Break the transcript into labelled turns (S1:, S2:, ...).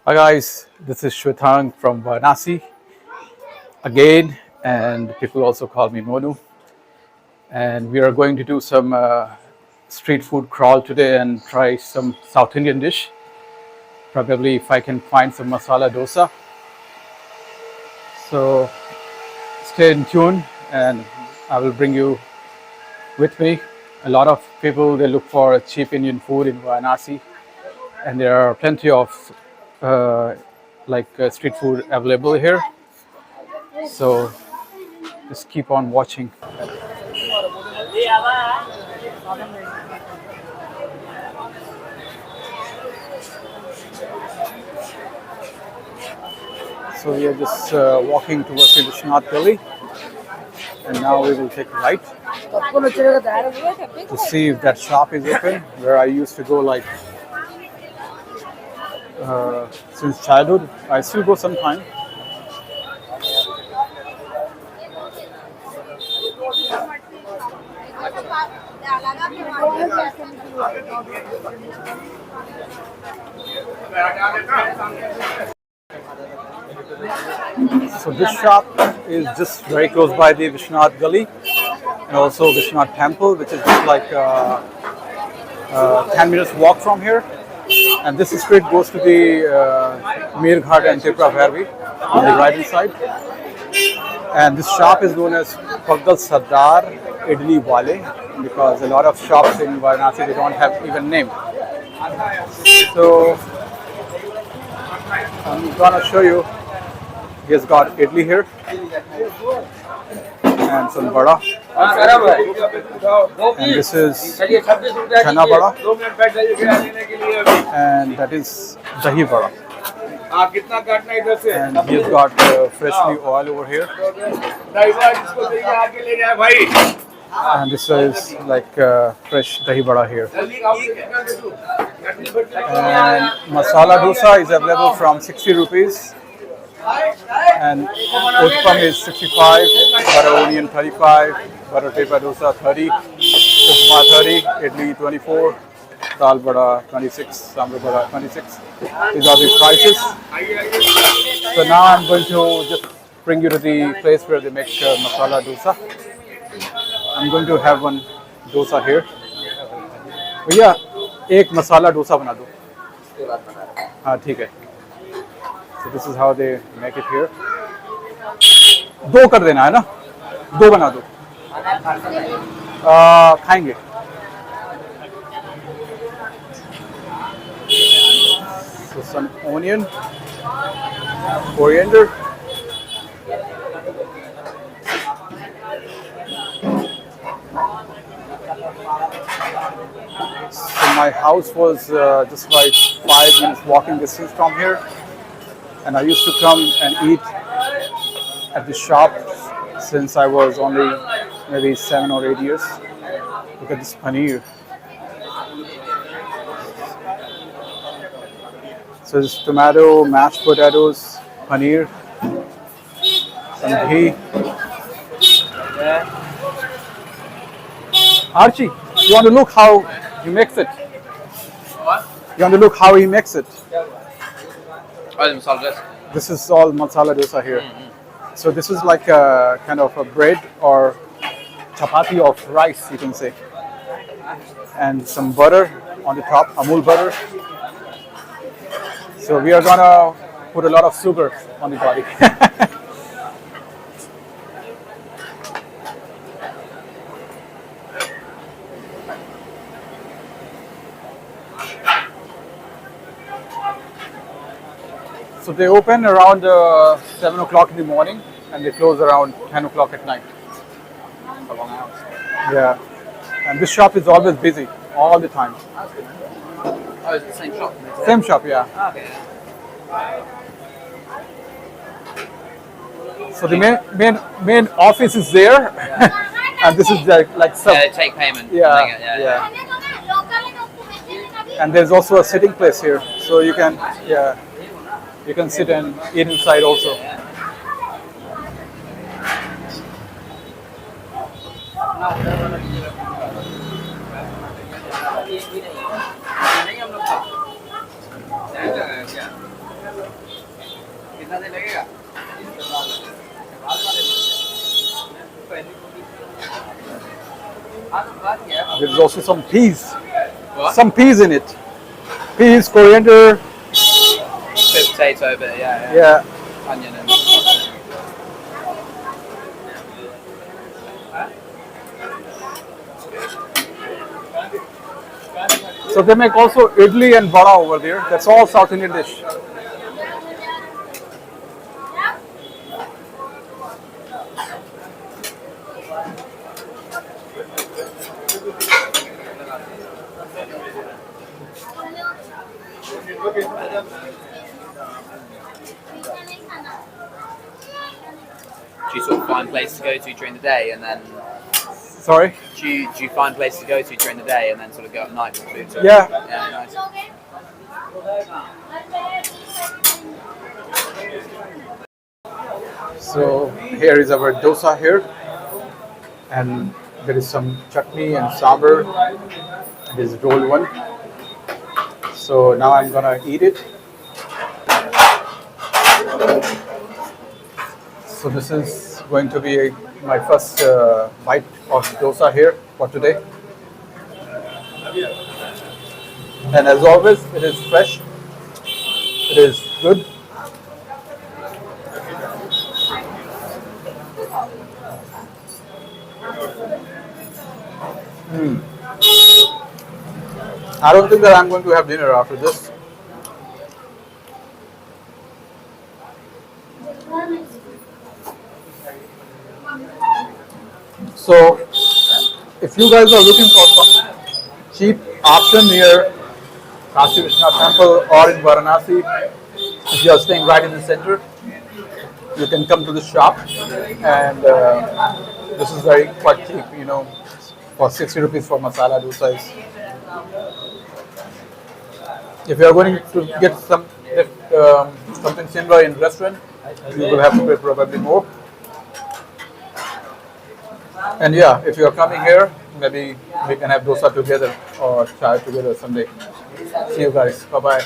S1: Hi guys, this is Shwetang from Varanasi again, and people also call me Monu. And we are going to do some street food crawl today and try some South Indian dish. Probably if I can find some masala dosa. So stay in tune, and I will bring you with me. A lot of people they look for cheap Indian food in Varanasi, and there are plenty of uh, street food available here. So just keep on watching. So we are just walking towards the Vishwanath Gully, and now we will take a right to see if that shop is open where I used to go since childhood. I still go sometime. So this shop is just very close by the Vishwanath Gully and also Vishwanath Temple, which is just like 10 minutes walk from here. And this street goes to the Mir Ghat and Tipra Bhairavi on the right hand side. And this shop is known as Pagdal Sardar Idli Wale because a lot of shops in Varanasi they don't have even name. So I'm gonna show you. He has got idli here and some vada. And this is chana vada. And that is dahi vada. And he has got freshly oil over here. And this is like fresh dahi vada here. And masala dosa is available from 60 rupees. And Uttapam is 65, butter onion 35, butter paper dosa 30, upma 30, idli 24, dal vada 26, sambar vada 26. These are the prices. So now I'm going to just bring you to the place where they make masala dosa. I'm going to have one dosa here. भैया एक मसाला डोसा बना दो. हाँ ठीक है. So this is how they make it here. दो कर देना है ना, दो बना दो. खाएंगे. So some onion, coriander. So my house was just like 5 minutes walking distance from here. And I used to come and eat at the shop since I was only maybe 7 or 8 years. Look at this paneer. So this tomato, mashed potatoes, paneer, some ghee. Archie, you want to look how he makes it? What? You want to look how he makes it? This is all masala dosa here. So this is like a kind of a bread or chapati of rice, you can say. And some butter on the top, Amul butter. So we are gonna put a lot of sugar on the body. So they open around 7 o'clock in the morning and they close around 10 o'clock at night. For long hours. Yeah. And this shop is always busy, all the time.
S2: Oh, is it the same shop?
S1: Same shop, yeah.
S2: Okay.
S1: So the main office is there, and this is like some.
S2: Yeah, take payment.
S1: Yeah, yeah. And there's also a sitting place here, so you can sit and eat inside also. There's also some peas.
S2: What?
S1: Some peas in it. Peas, coriander.
S2: Bit of potato, but yeah.
S1: Yeah.
S2: Onion and.
S1: So they make also idli and vada over there. That's all South Indian dish.
S2: Do you sort of find places to go to during the day and then
S1: Sorry?
S2: do you find places to go to during the day and then sort of go at night for food?
S1: Yeah.
S2: Yeah, nice.
S1: So here is our dosa here. And there is some chutney and sambar. And this roll one. So now I'm gonna eat it. So this is going to be my first bite of dosa here for today. And as always, it is fresh. It is good. I don't think that I'm going to have dinner after this. So, if you guys are looking for some cheap option near Kashi Vishwanath Temple or in Varanasi, if you are staying right in the center, you can come to the shop, and this is very quite cheap. For 60 rupees for masala dosa. If you are going to get something similar in restaurant, you will have to pay probably more. And yeah, if you are coming here, maybe we can have dosa together or chai together someday. See you guys. Bye bye.